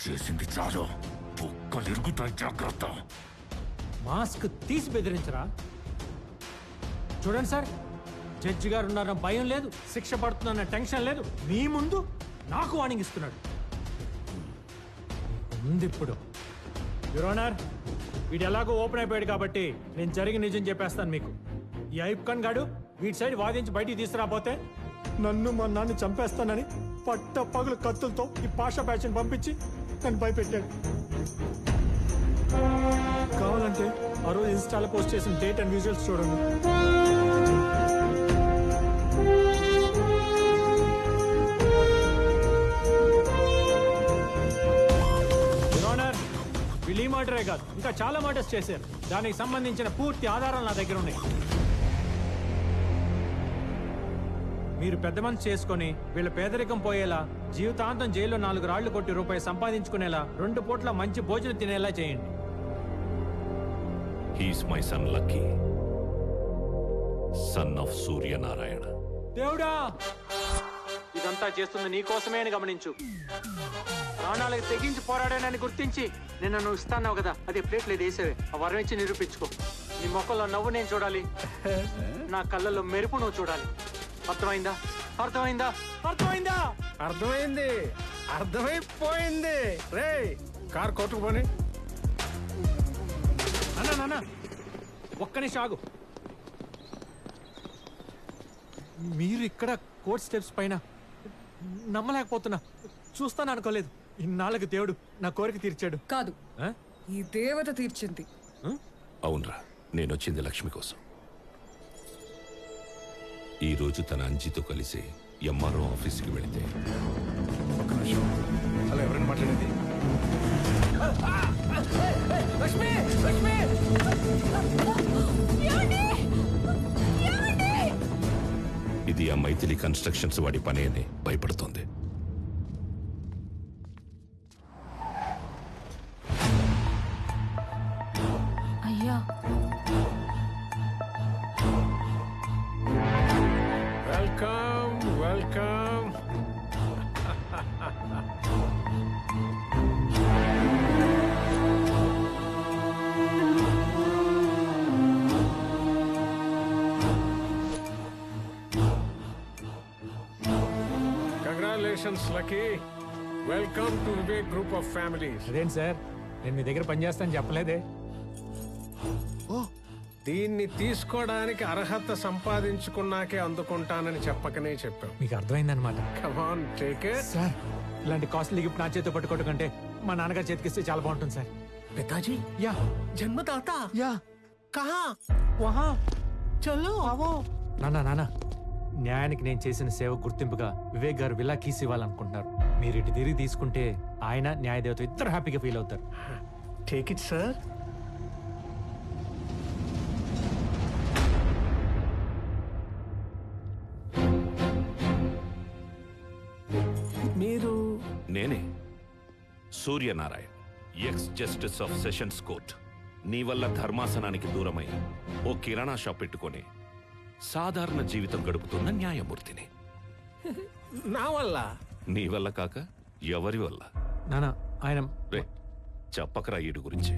చేసింది చాలు, బుక్కలిరుగుతాయి, జాగ్రత్త. మాస్క్ తీసి బెదిరించరా? చూడండి సార్, జడ్జి గారు ఉన్నారన్న భయం లేదు, శిక్ష పడుతుందన్న టెన్షన్ లేదు. మీ ముందు నాకు వార్నింగ్ ఇస్తున్నాడు. ఉంది ఇప్పుడు. యువర్ ఆనర్, వీడు ఎలాగో ఓపెన్ అయిపోయాడు కాబట్టి నేను జరిగిన నిజం చెప్పేస్తాను మీకు. ఈ ఐబ్ ఖాన్ గాడు వీడి సైడ్ వాదించి బయటికి తీసుకురాపోతే నన్ను మా నాన్న చంపేస్తానని పట్ట పగులు కత్తులతో ఈ పాషా బ్యాచ్ని పంపించి నన్ను భయపెట్టాడు. కావాలంటే ఆ రోజు ఇన్స్టాలో పోస్ట్ చేసిన డేట్ అండ్ విజువల్స్ చూడండి. వీళ్ళు ఈ మాటరే కాదు, ఇంకా చాలా మాటర్స్ చేశారు. దానికి సంబంధించిన పూర్తి ఆధారాలు నా దగ్గర ఉన్నాయి. మీరు పెద్ద మనసు చేసుకుని వీళ్ళ పేదరికం పోయేలా, జీవితాంతం జైల్లో 4 రాళ్లు కొట్టి రూపాయి సంపాదించుకునేలా, 2 పూట్ల మంచి భోజనం తినేలా చేయండి. He's my son lucky, son of Suryanarayana. దేవుడా, ఇదంతా చేస్తుంది నీకోసమే అని గమనించు. ప్రాణాలకు తెగించి పోరాడానని గుర్తించి నిన్న నువ్వు ఇస్తాన్నావు కదా, అదే ప్లేట్లు వేసేవే. ఆ వరం ఇచ్చి నిరూపించుకో. నీ మొక్కల్లో నవ్వు నేను చూడాలి, నా కళ్ళల్లో మెరుపు నువ్వు చూడాలి. అర్థమైందా? అర్థమైందా? అర్థమైందా? అర్థమైంది, అర్థమైపోయింది. రే, కార్ కొట్టుకుపోని. అన్నా నాన్న, ఒక్క నిమిషం ఆగు. మీరు ఇక్కడ కోర్ట్ స్టెప్స్ పైన నమ్మలేకపోతున్నా. చూస్తాను అనుకోలేదు. ఇన్నాళ్ళకి దేవుడు నా కోరిక తీర్చాడు. కాదు, ఈ దేవత తీర్చింది. అవునరా, నేనొచ్చింది లక్ష్మి కోసం. ఈ రోజు తన అంజితో కలిసి ఎంఆర్ఓ ఆఫీస్కి వెళితే ఒక్క నిమిషం, అలా ఎవరైనా మాట్లాడేది? లక్ష్మి, లక్ష్మి! ఇది ఆ మైథిలి కన్స్ట్రక్షన్స్ వాడి పని అని భయపడుతోంది. అయ్యా, welcome, welcome. Congratulations lucky. Welcome to Vivek group of families. అదేంటి సార్, నేను మీ దగ్గర పనిచేస్తాను చెప్పలేదే. దీన్ని తీసుకోవడానికి అర్హత సంపాదించుకున్నాకే అందుకుంటానని చెప్పకనే చెప్పావు. మీకు అర్థమైందనమాట. Come on, take it. Sir, ఇలాంటి కాస్ట్లీ గిఫ్ట్ నా చేతితో పట్టుకోవడం కంటే మా నాన్నగారు చేతికిస్తే చాలా బాగుంటుంది సార్. పితాజీ, యా జన్మదాత యా కహా? వహా చలో ఆవో. నాన్న, న్యాయానికి నేను చేసిన సేవ గుర్తింపుగా వివేక్ గారు విల్లా కీస్ ఇవ్వాలనుకుంటున్నారు. మీరు ఇటు తిరిగి తీసుకుంటే ఆయన న్యాయదేవత ఇద్దరు హ్యాపీగా ఫీల్ అవుతారు. Take it sir. మీరు? నేనే Suryanarayan, X justice of sessions court. నీ వల్ల ధర్మాసనానికి దూరమై ఓ కిరాణా షాప్ పెట్టుకొని సాధారణ జీవితం గడుపుతున్న న్యాయమూర్తిని. నా వల్ల? నీ వల్ల కాక ఎవరి వల్ల? నాన్న, ఆయన రే, చెప్పకరా ఈడు గురించి.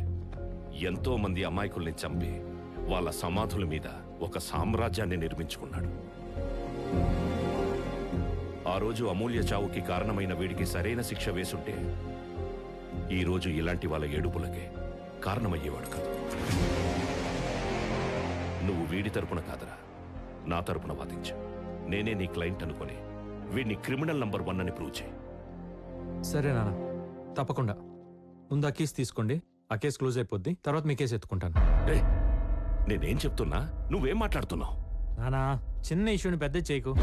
ఎంతో మంది అమాయకుల్ని చంపి వాళ్ళ సమాధుల మీద ఒక సామ్రాజ్యాన్ని నిర్మించుకున్నాడు. ఆ రోజు అమూల్య చావుకి కారణమైన వీడికి సరైన శిక్ష వేసుంటే ఈ రోజు ఇలాంటి వాళ్ళ ఏడుపులకే కారణమయ్యేవాడు కాదు. నువ్వు వీడి తరపున కాదరా, నా తరపున వాదించు. నేనే నీ క్లయింట్ అనుకుని వీడిని క్రిమినల్ నంబర్ 1 అని ప్రూవ్ చేయి. సరే నాన్న, తప్పకుండా. ముందు ఆ కేసు తీసుకోండి, ఆ కేసు క్లోజ్ అయిపోద్ది. తర్వాత మీ కేసు ఎత్తుకుంటాను. నేనేం చెప్తున్నా, నువ్వేం మాట్లాడుతున్నావు? నానా, చిన్న ఇష్యూని పెద్ద చేయకు.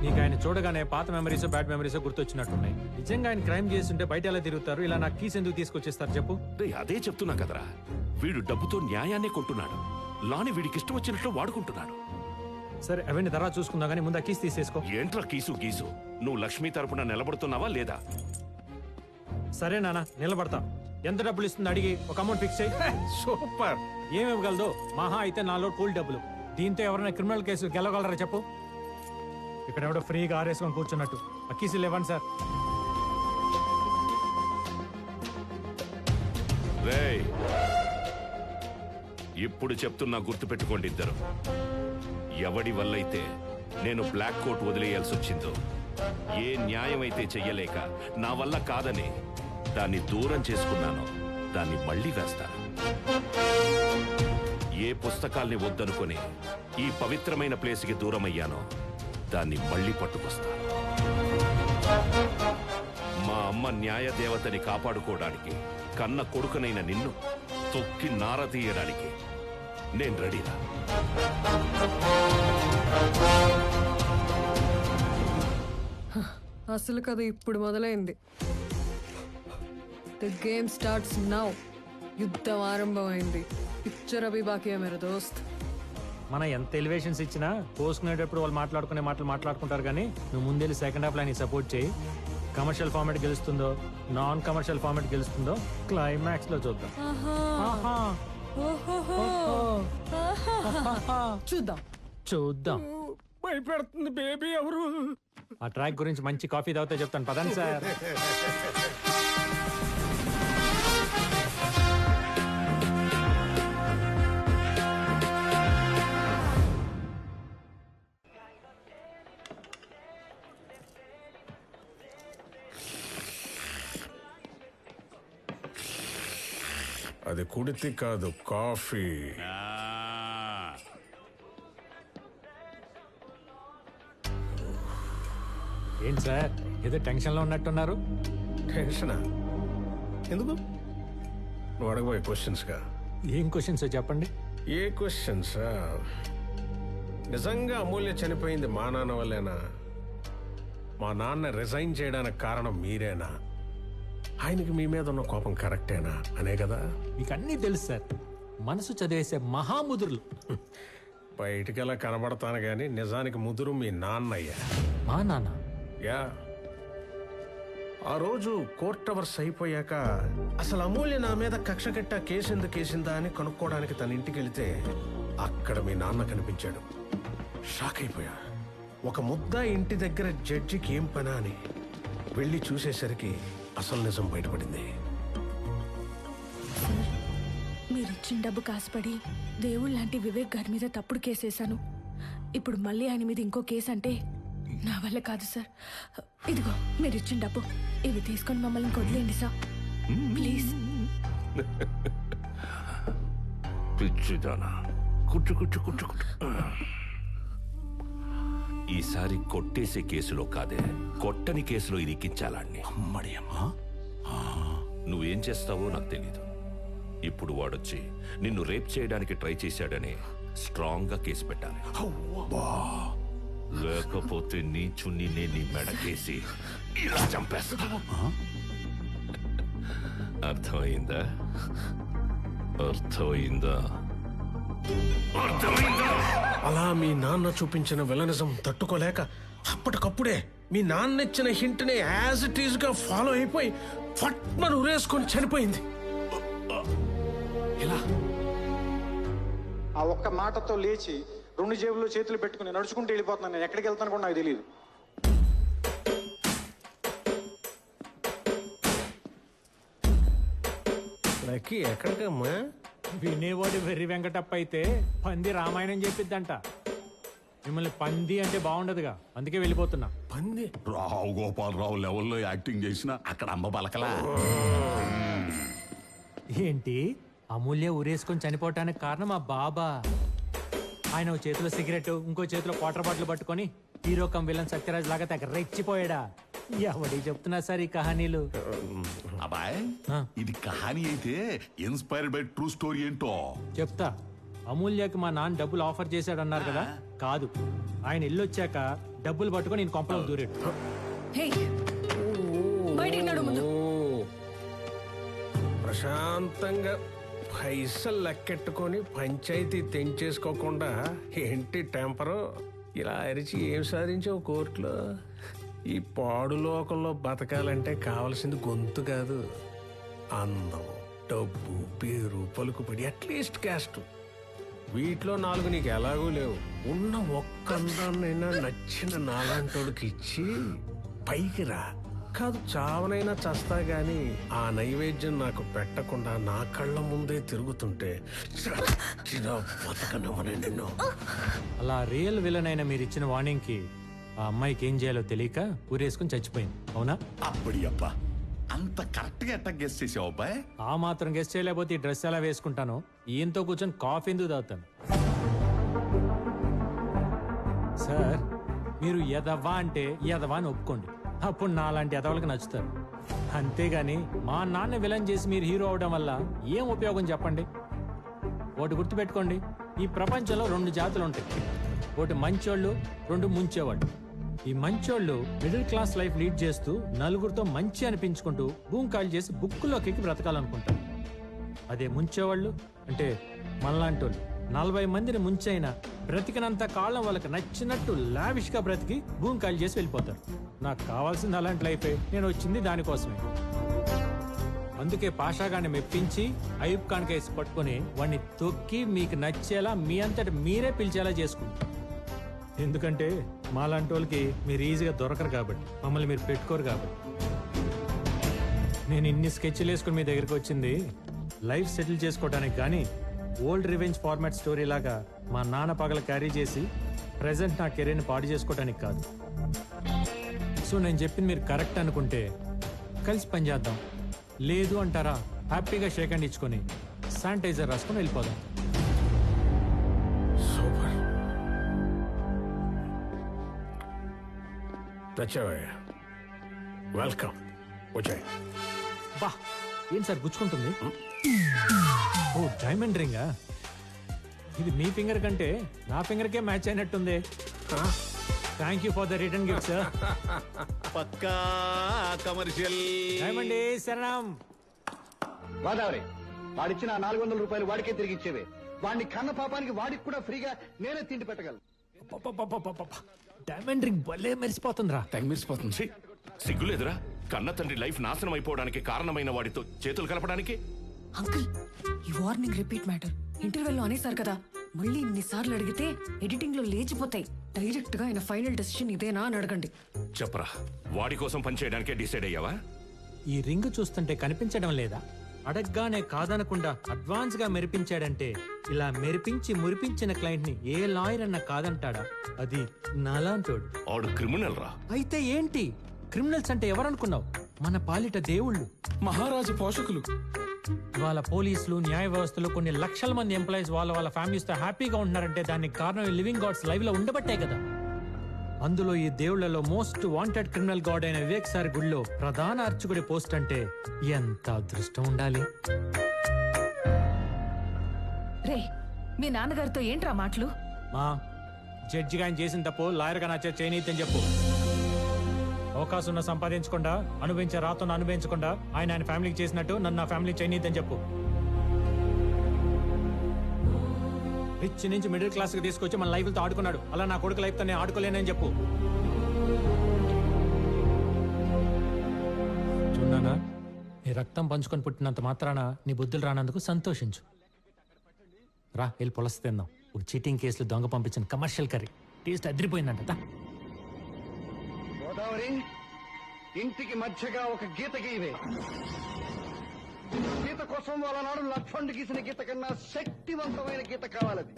నీకు ఆయన చూడగానే పాత మెమరీసో బ్యాడ్ మెమరీసో గుర్తొచ్చినట్టున్నాయి. నిజంగా ఆయన క్రైమ్ చేస్తుంటే బయట ఎలా తిరుగుతారు? ఇలా నాకు కీస్ ఎందుకు తీసుకొచ్చేస్తారు చెప్పు? అదే చెప్తున్నా కదరా, వీడు డబ్బుతో న్యాయాన్నే కొంటున్నాడు. లాని వీడికి ఇష్టం వచ్చినట్లు వాడుకుంటున్నాడు. సరే, అవన్నీ తర్వాత చూసుకుందా కానీ ముందు ఆ కీస్ తీసేసుకో. ఏంట్రా కీసు గీసు? నువ్వు లక్ష్మి తరపున నిలబడుతున్నావా లేదా? సరే నాన్న, నిలబడతా. ఎంత డబ్బులు ఇస్తుంది అడిగి ఒక అమౌంట్ ఫిక్స్ చేయి. సూపర్. ఏమివ్వగలదు? మహా అయితే 4 కూల్ డబ్బులు. దీంతో ఎవరైనా క్రిమినల్ కేసు గెలవగలరా చెప్పు? ఇక్కడ ఎవడో ఫ్రీగా ఆరేసుకొని కూర్చున్నట్టు. ఆ కీసులు ఇవ్వండి సార్. రేయ్, ఇప్పుడు చెప్తున్నా గుర్తుపెట్టుకోండి ఇద్దరు. ఎవడి వల్లైతే నేను బ్లాక్ కోట్ వదిలేయాల్సి వచ్చిందో, ఏ న్యాయం అయితే చెయ్యలేక నా వల్ల కాదని దాన్ని దూరం చేసుకున్నానో దాన్ని మళ్ళీ వేస్తాను. ఏ పుస్తకాల్ని వద్దనుకొని ఈ పవిత్రమైన ప్లేస్కి దూరం అయ్యానో దాన్ని మళ్ళీ పట్టుకొస్తాను. మా అమ్మ న్యాయ దేవతని కాపాడుకోవడానికి కన్న కొడుకునైన నిన్ను తొక్కి నార తీయడానికి నేను రెడీరా. అసలు కథ ఇప్పుడు మొదలైంది. The game starts now. యుద్ధం ఆరంభమైంది. పిక్చర్ అభి బాకీ మేరా దోస్త్. మన ఎంత ఎలివేషన్స్ ఇచ్చినా పోసుకునేటప్పుడు వాళ్ళు మాట్లాడుకునే మాటలు మాట్లాడుకుంటారు, కానీ నువ్వు ముందెళ్ళి సెకండ్ హాఫ్ లైన్ సపోర్ట్ చేయి. కమర్షియల్ ఫార్మాట్ గెలుస్తుందో నాన్ కమర్షియల్ ఫార్మాట్ గెలుస్తుందో క్లైమాక్స్ లో చూద్దాం. ఆహా. చూద్దాం. చూద్దాం. భయపెడుతుంది బేబీ ఎవరు? ఆ ట్రాక్ గురించి మంచి కాఫీ తాగితే చెప్తాను, పదండి సార్. అది కుడితి కాదు, కాఫీ. ఏంటి సార్ ఏదో టెన్షన్ లో ఉన్నట్టున్నారు? టెన్షనా? ఎందుకు? నువ్వు అడగబోయే క్వశ్చన్స్గా. ఏం క్వశ్చన్స్ చెప్పండి. ఏ క్వశ్చన్సా? నిజంగా అమూల్య చనిపోయింది మా నాన్న వల్లేనా? మా నాన్న రిజైన్ చేయడానికి కారణం మీరేనా? ఆయనకి మీ మీద ఉన్న కోపం కరెక్టేనా అనే కదా. మీకు అన్నీ తెలుసు సార్, మనసు చదివేసే మహాముదురులు. బయటికి ఎలా కనబడతాను కానీ నిజానికి ముదురు మీ నాన్నయ్యా. మా నాన్న? యా. ఆ రోజు కోర్ట్ అవర్స్ అయిపోయాక అసలు అమూల్య నా మీద కక్ష కట్ట కేసెందుకు కేసిందా అని కనుక్కోవడానికి తన ఇంటికి వెళితే అక్కడ మీ నాన్న కనిపించాడు. షాక్ అయిపోయా. ఒక ముద్ద ఇంటి దగ్గర జడ్జికి ఏం పనా అని వెళ్ళి చూసేసరికి అసలు నిజం బయటపడింది. మీరిచ్చిన డబ్బు కాసుపడి దేవుళ్ళ లాంటి వివేక్ గారి మీద తప్పుడు కేసేశాను. ఇప్పుడు మళ్ళీ ఆయన మీద ఇంకో కేసు అంటే నా వల్ల కాదు సార్. ఇదిగో మీరిచ్చిన డబ్బు, ఇవి తీసుకొని మమ్మల్ని వదిలేయండి సార్ ప్లీజ్. పిచ్చిదానా, కుట్టు కుట్టు కుట్టు కుట్టు. ఈసారి కొట్టేసే కేసులో కాదే, కొట్టని కేసులో ఇరికించాలాన్ని. అమ్మడి అమ్మా. నువ్వేం చేస్తావో నాకు తెలీదు. ఇప్పుడు వాడొచ్చి నిన్ను రేప్ చేయడానికి ట్రై చేశాడని స్ట్రాంగ్ గా కేసు పెట్టాలి. లేకపోతే నీ చున్నీనే నీ మెడకేసి ఇలా చంపేస్తా. అర్థమైందా? అర్థమైందా? అలా మీ నాన్న చూపించిన విలనిజం తట్టుకోలేక అప్పటికప్పుడే మీ నాన్న ఇచ్చిన హింట్ ని యాజ్ ఇట్ ఈజ్ గా ఫాలో అయిపోయి ఫట్మను ఉరేసుకొని చనిపోయింది. ఆ ఒక్క మాటతో లేచి 2 జేబుల్లో చేతులు పెట్టుకుని నడుచుకుంటూ వెళ్ళిపోతున్నాను. నేను ఎక్కడికి వెళ్తాను కూడా నాకు తెలియదు. లక్కీ ఎక్కడికమ్మా? వినేవాడు వెర్రి వెంకటప్ప అయితే పంది రామాయణం చెప్పిద్దంట. మిమ్మల్ని పంది అంటే బాగుండదుగా, అందుకే వెళ్ళిపోతున్నా. పంది? రావు గోపాలరావు లెవెల్లో యాక్టింగ్ చేసిన అక్కడ అమ్మ బలకలా. ఏంటి అమూల్య ఊరేసుకొని చనిపోవటానికి కారణం మా బాబా. ఆయన ఓ చేతిలో సిగరెట్, ఇంకో చేతిలో వాటర్ బాటిల్ పట్టుకొని హీరో కమ్ విలన్ సత్యరాజ్ లాగా తెగ రెచ్చిపోయాడా? ఎవడి చెప్తున్నా సార్ ఈ కహానీలు? అబ్బాయ్, ఆ. ఇది కహానీ అయితే ఇన్స్పైర్డ్ బై ట్రూ స్టోరీ ఏంటో చెప్తా. అమూల్యకి మా నాన్న డబ్బులు ఆఫర్ చేశాడన్నారు కదా, కాదు. ఆయన ఇల్లు వచ్చాక డబ్బులు పట్టుకొని నేను కొంపలో దూరాడు. హే బయటికి నడు ముందు. ప్రశాంతంగా పైసలు లెక్కెట్టుకొని పంచాయతీ తెంచేసుకోకుండా ఏంటి టెంపరు? ఇలా అరిచి ఏం సాధించావు కోర్టులో? ఈ పాడు లోకంలో బతకాలంటే కావలసింది గొంతు కాదు, అందం, డబ్బు, పేరు, పలుకుబడి, అట్లీస్ట్ క్యాస్ట్. వీటిలో 4 నీకు ఎలాగూ లేవు. ఉన్న ఒక్క అందాన్నైనా నచ్చిన నాలాంటోడికి ఇచ్చి పైకి రా. కాదు చావనైనా చస్తా గాని ఆ నైవేద్యం నాకు పెట్టకుండా నా కళ్ళ ముందే తిరుగుతుంటే బతకనవనే నిన్ను. అలా రియల్ విలన్ అయిన మీరు ఇచ్చిన వార్నింగ్ కి ఆ అమ్మాయికి ఏం చేయాలో తెలియక ఊరేసుకుని చచ్చిపోయింది, అవునా? అప్పటి అబ్బా అంత కరెక్ట్ గా ఎట్లా గెస్ చేసావు అబ్బాయి? ఆ మాత్రం గెస్ట్ చేయలేకపోతే ఈ డ్రెస్ ఎలా వేసుకుంటాను? ఈయంతో కూర్చొని కాఫీ ఎందుకు తాగుతాను? సార్, మీరు ఎదవా అంటే ఎదవా అని ఒప్పుకోండి, అప్పుడు నాలాంటి ఎదవలకు నచ్చుతారు. అంతేగాని మా నాన్న విలన్ చేసి మీరు హీరో అవడం వల్ల ఏం ఉపయోగం చెప్పండి? ఒకటి గుర్తుపెట్టుకోండి, ఈ ప్రపంచంలో 2 జాతులు ఉంటాయి. ఒకటి మంచోళ్ళు, 2 ముంచేవాళ్ళు. ఈ మంచోళ్ళు మిడిల్ క్లాస్ లైఫ్ లీడ్ చేస్తూ నలుగురితో మంచి అనిపించుకుంటూ భూమికాలు చేసి బుక్కులోకి బ్రతకాలనుకుంటారు. అదే ముంచేవాళ్ళు అంటే మనలాంటి వాళ్ళు 40 మందిని ముంచైనా బ్రతికినంత కాలం వాళ్ళకి నచ్చినట్టు లావిష్ గా బ్రతికి భూమికాలు చేసి వెళ్ళిపోతారు. నాకు కావాల్సింది అలాంటి లైఫే, నేను వచ్చింది దానికోసమే. అందుకే పాషాగాన్ని మెప్పించి అయూబ్ ఖాన్ కేసు పట్టుకుని వాడిని తొక్కి మీకు నచ్చేలా మీ అంతటి మీరే పిలిచేలా చేసుకుంటారు. ఎందుకంటే మాలాంటి వాళ్ళకి మీరు ఈజీగా దొరకరు కాబట్టి, మమ్మల్ని మీరు పెట్టుకోరు కాబట్టి. నేను ఇన్ని స్కెచ్లు వేసుకుని మీ దగ్గరికి వచ్చింది లైఫ్ సెటిల్ చేసుకోవడానికి కానీ ఓల్డ్ రివెంజ్ ఫార్మాట్ స్టోరీ లాగా మా నాన్న పగల క్యారీ చేసి ప్రెసెంట్ నా కెరీర్ని పాడు చేసుకోవడానికి కాదు. సో నేను చెప్పింది మీరు కరెక్ట్ అనుకుంటే కలిసి పనిచేద్దాం, లేదు అంటారా హ్యాపీగా షేక్ హ్యాండ్ ఇచ్చుకొని శానిటైజర్ రాసుకొని వెళ్ళిపోదాం. సూపర్, తెచ్చావయ్యా. వెల్కమ్. వచ్చాయి. బా, ఏం సార్ గుచ్చుకుంటుంది? ఓ, డైమండ్ రింగా? ఇది మీ ఫింగర్ కంటే నా ఫింగర్కే మ్యాచ్ అయినట్టుంది. Thank you for the return gift sir. పక్కా కమర్షియల్. డైమండ్ శరణం. గోదావరి, వాడిచ్చిన 400 రూపాయలు వాడికే తిరిగి ఇచ్చేవే. వాడిని కన్న పాపానికి వాడికి కూడా ఫ్రీగా నేనే తిండి పెట్టగలను. డైమండ్ రింగ్ భలే మెరిసిపోతుందిరా. మెరిసిపోతుంది. సిగ్గులేదురా? కన్న తండ్రి లైఫ్ నాశనం అయిపోవడానికి కారణమైన వాడితో చేతులు కలపడానికి? అంకుల్, ఈ వార్నింగ్ రిపీట్ మ్యాటర్. ఇంటర్వెల్లో అనేసారు కదా, మళ్ళీ ఇన్నిసార్లు అడిగితే ఎడిటింగ్ లో లేచిపోతాయి. డైరెక్ట్ గా ఆయన ఫైనల్ డెసిషన్ ఇదేనా అని అడగండి. చెప్పరా, వాడి కోసం పనిచేయడానికే డిసైడ్ అయ్యావా? ఈ రింగ్ చూస్తుంటే కనిపించడం లేదా? అడగ్గానే కాదనకుండా అడ్వాన్స్ గా మెరిపించాడంటే ఇలా మెరిపించి మురిపించిన క్లయింట్ ని ఏ లాయర్ అన్న కాదంటాడా? అది నాలాంటోడు. ఆడు క్రిమినల్ రా. అయితే ఏంటి? క్రిమినల్స్ అంటే ఎవరనుకున్నావు? మన పాలిట దేవుళ్ళు, మహారాజు పోషకులు. వాళ్ళ పోలీసులు, న్యాయ వ్యవస్థలో కొన్ని లక్షల మంది ఎంప్లాయీస్ వాళ్ళ ఫ్యామిలీస్ తో హ్యాపీగా ఉంటున్నారంటే దానికి కారణం లివింగ్ గాడ్స్ లైవ్ లో ఉండబట్టే కదా. అందులో ఈ దేవుళ్లలో మోస్ట్ వాంటెడ్ క్రిమినల్ గాడ్ అయిన వివేక్ సార్ గుడిలో ప్రధాన అర్చకుడి పోస్ట్ అంటే ఎంత అదృష్టం ఉండాలి. రే, మీ నాన్నగారితో ఏంట్రా మాటలు? మా జడ్జిగా ఆయన చేసిన తప్పు లాయర్గా నా చేత చేయనీయని చెప్పు. అవకాశం ఉన్న సంపాదించకుండా, అనుభవించే రాతను అనుభవించకుండా ఆయన ఫ్యామిలీకి చేసినట్టు నన్ను నా ఫ్యామిలీ చేయనీయని చెప్పు. రిచ్ నుంచి మిడిల్ క్లాస్ కి తీసుకొచ్చి మన లైఫ్తో ఆడుకున్నాడు. అలా నా కొడుకు లైఫ్తో నేను ఆడుకోలేనని చెప్పు. చూడనా, నీ రక్తం పంచుకొని పుట్టినంత మాత్రాన నీ బుద్ధులు రానందుకు సంతోషించు. రా, వెళ్ళి పొలస తిందాం. ఒక చీటింగ్ కేసులు దొంగ పంపించిన కమర్షియల్ కర్రీ టేస్ట్ అదిరిపోయిందంట. గోదావరి, ఇంటికి మధ్యగా ఒక గీత గీవే. గీత కోసం వాళ్ళ నాడు లక్ష్మణుడు గీసిన గీత కన్నా శక్తివంతమైన గీత కావాలది.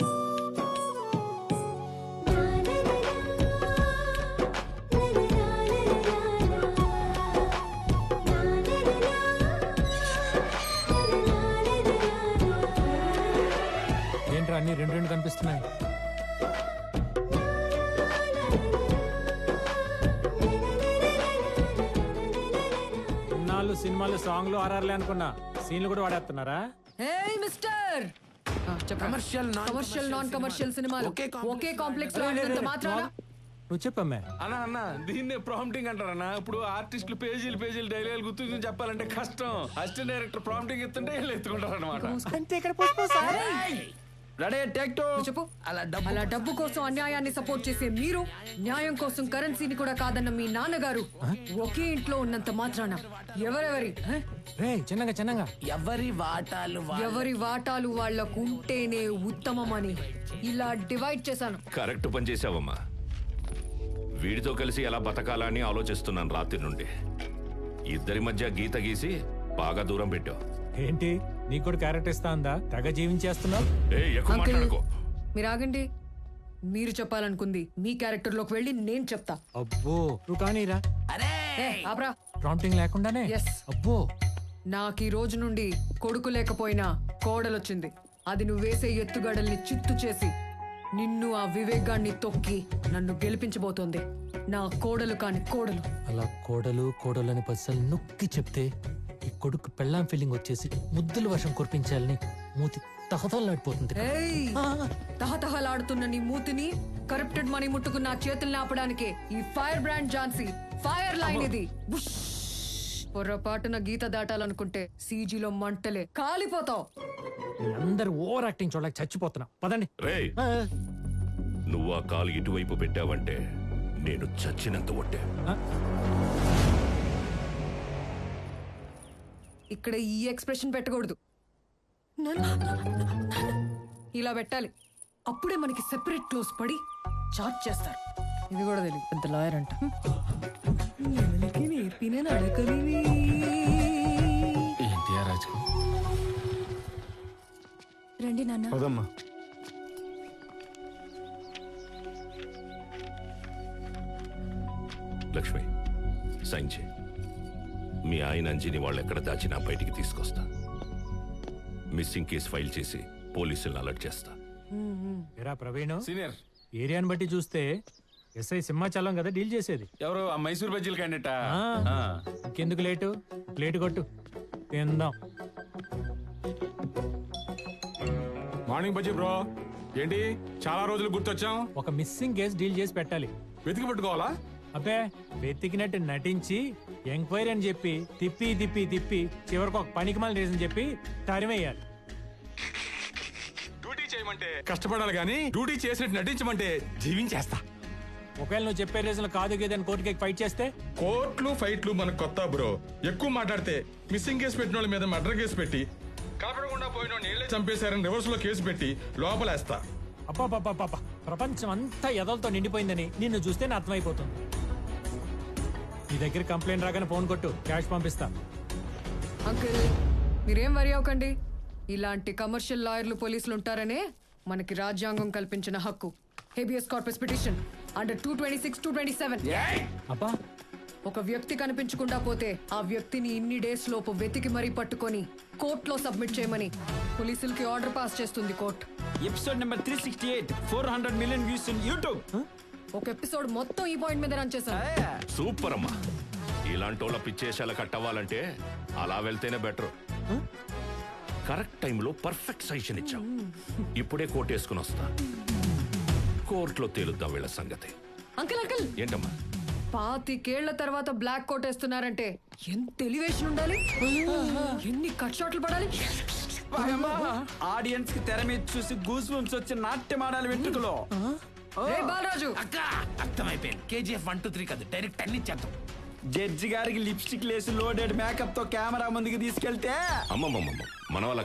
ఏంట్రా అన్ని రెండు కనిపిస్తున్నాయి? సినిమాలు, సాంగ్లు, ఆర్ఆర్లే అనుకున్నా, సీన్లు కూడా వాడేస్తున్నారా? ఏయ్ మిస్టర్, కమర్షియల్ నాన్ కమర్షియల్ సినిమాలు ఒకే కాంప్లెక్స్ లో ఆడినంత మాత్రాన నువ్వు చెప్పమ్మా. అన్న దీన్నే ప్రాంప్టింగ్ అంటారన్నా. ఇప్పుడు ఆర్టిస్టులు పేజీలు డైలాగులు గుర్తు చెప్పాలంటే కష్టం. అసిస్టెంట్ డైరెక్టర్ ప్రాంప్టింగ్ ఎత్తుంటే వీళ్ళు ఎత్తుకుంటారు అనమాట. అంతే, ఇక్కడ చెప్పు. అలా డబ్బు కోసం అన్యాయాన్ని సపోర్ట్ చేసే మీరు, న్యాయం కోసం కరెన్సీని కూడా కాదన్న మీ నాన్నగారు ఒకే ఇంట్లో ఉన్నంత మాత్రాన చిన్నగా ఎవరి వాటాలు వాళ్లకు ఉంటేనే ఉత్తమమని ఇలా డివైడ్ చేశాను. కరెక్ట్ పని చేసావమ్మా. వీడితో కలిసి ఎలా బతకాలని ఆలోచిస్తున్నాను రాత్రి నుండి. ఇద్దరి మధ్య గీత గీసి బాగా దూరం పెట్టావు. ఏంటి నీకు కూడా క్యారెక్టర్ ఇస్తా ఉందా? తెగ జీవించేస్తున్నావు. ఎక్కువ అంకుల్ మాట్లాడుకో. మీరు ఆగండి. మీరు చెప్పాలనుకుంది మీ క్యారెక్టర్ లోకి వెళ్ళి నేను చెప్తా. అబ్బో నువ్వు కానీరా. ఏ, ఆప్రా. ప్రాంప్టింగ్ లేకుండానే. Yes. అబ్బో నాకు ఈ రోజు నుండి కొడుకు లేకపోయినా కోడలొచ్చింది. అది నువ్వు వేసే ఎత్తుగడల్ని చిత్తు చేసి నిన్ను ఆ వివేక్ గాన్ని తొక్కి నన్ను గెలిపించబోతోంది. నా కోడలు కాని కోడలు. అలా కోడలు కోడలని పచ్చలు నొక్కి చెప్తే ఈ కొడుకు పెళ్ళాం ఫీలింగ్ వచ్చేసి ముద్దుల వర్షం కురిపించాలని మూతి తహతలాడిపోతుంది. ఏయ్, తహతహలాడుతున్న నీ మూతిని కరప్టెడ్ మనీ ముట్టుకున్న నా చేతుల్ని ఆపడానికి ఈ fire brand Jhansi fire line ఇది. బుష్. పొరపాటున గీత దాటాలనుకుంటే సీజీలో మంటలే కాలిపోతావు. అందరు ఓవర్ యాక్టింగ్ చూడలేక చచ్చిపోతున్నా. పదండి. రేయ్, నువ్వు ఆ కాలు ఇటువైపు పెట్టావంటే నేను చచ్చినంత ఒట్టే. ఇక్కడ ఈ ఎక్స్ప్రెషన్ పెట్టకూడదు. ఇలా పెట్టాలి. అప్పుడే మనకి సెపరేట్ క్లోజ్ పడి చార్జ్ చేస్తారు. ఇది కూడా తెలియదు. పెద్ద లాయర్ అంట. రండి నాన్న. పదమ్మా. లక్ష్మి, సైన్ చేయి. మీ ఆయన అంజీని వాళ్ళు ఎక్కడ దాచినా బయటికి తీసుకొస్తా. మిస్సింగ్ కేసు ఫైల్ చేసి పోలీసులను అలర్ట్ చేస్తా. ఎరా ప్రవీణ్, సీనియర్ ఏరియాని బట్టి చూస్తే ఎస్ఐ సింహాచలం కదా డీల్ చేసేది. ఎవరు ఆ మైసూర్ బజ్జీల క్యాండిడేట్? ఆ. ఇంకెందుకు లేటు? ప్లేట్ కొట్టు తిందాం. Morning bajji bro. ఏంటి చాలా రోజులు గుర్తొచ్చాం? ఒక మిస్సింగ్ కేసు డీల్ చేసి పెట్టాలి. వెతికి పట్టుకోవాలా? అబ్బే వెతికినట్టు నటించి ఎంక్వైరీ అని చెప్పి తిప్పి తిప్పి తిప్పి చివరికి ఒక పనికిమాలిన రీజన్ చెప్పి తరిమేయాలి. డ్యూటీ చేయమంటే కష్టపడాలి గానీ డ్యూటీ చేసినట్టు నటించమంటే జీవించేస్తా. ఒకవేళ నువ్వు చెప్పే రీజన్ కాదు గేదని కోర్టుకి ఫైట్ చేస్తే? కోర్టులు ఫైట్లు మనకు కొత్త బ్రో. ఎక్కువ మాట్లాడితే మిస్సింగ్ కేసు పెట్టిన వాళ్ళ మీద మర్డర్ కేసు పెట్టి కలపడకుండా పోయిన నీళ్ళే చంపేశారని రివర్స్ లో కేసు పెట్టి లోపలేస్తా. అప్ప ప్రపంచం అంతా ఎదలతో నిండిపోయిందని నిన్ను చూస్తేనే అర్థమైపోతుంది. నీ దగ్గర కంప్లైంట్ రాగానే ఫోన్ కొట్టు, క్యాష్ పంపిస్తా. అంకుల్ మీరేం వరి అవ్వకండి. ఇలాంటి కమర్షియల్ లాయర్లు పోలీసులు ఉంటారనే మనకి రాజ్యాంగం కల్పించిన హక్కు. Habeas corpus petition under 226, 227. అబ్బా ఒక వ్యక్తి కనిపించకుండా పోతే ఆ వ్యక్తిని ఇన్ని డేస్ లోపు వెతికి మరీ పట్టుకొని కోర్టులో సబ్మిట్ చేయమని పోలీసులకి ఆర్డర్ పాస్ చేస్తుంది court. Episode number 368, 400 million views in YouTube. ఒక ఎపిసోడ్ మొత్తం ఈ పాయింట్ మీద రన్ చేశాను. సూపర్ అమ్మా. ఇలాంటి వాళ్ళ పిచ్చేశాల కట్టవ్వాలంటే అలా వెళ్తేనే బెటర్. కరెక్ట్ టైంలో పర్ఫెక్ట్ సజెషన్ ఇచ్చావు. ఇప్పుడే కోర్టు వేసుకుని వస్తా. కోర్టులో తేలుద్దాం వీళ్ళ సంగతి. అంకుల్ అంకుల్ ఏంటమ్మా? 25 తర్వాత బ్లాక్ కోట్ వేస్తున్నారంటే ఎంత ఎలివేషన్ ఉండాలి, ఎన్ని కట్ షాట్లు పడాలి. ఆడియన్స్ కి తెర మీద చూసి గూస్ బంప్స్ వచ్చి నాట్యం ఆడాలి వెంట్రుకలో. రే బాలరాజు, అర్థమైపోయింది. KGF 1, 2, 3 కాదు, డైరెక్ట్ అన్ని చేద్దాం. జడ్జి గారికి లిప్స్టిక్ లేసి లోడెడ్ మేకప్ తో కెమెరా ముందుకు తీసుకెళ్తే అమ్మమ్మమ్మ మన వాళ్ళ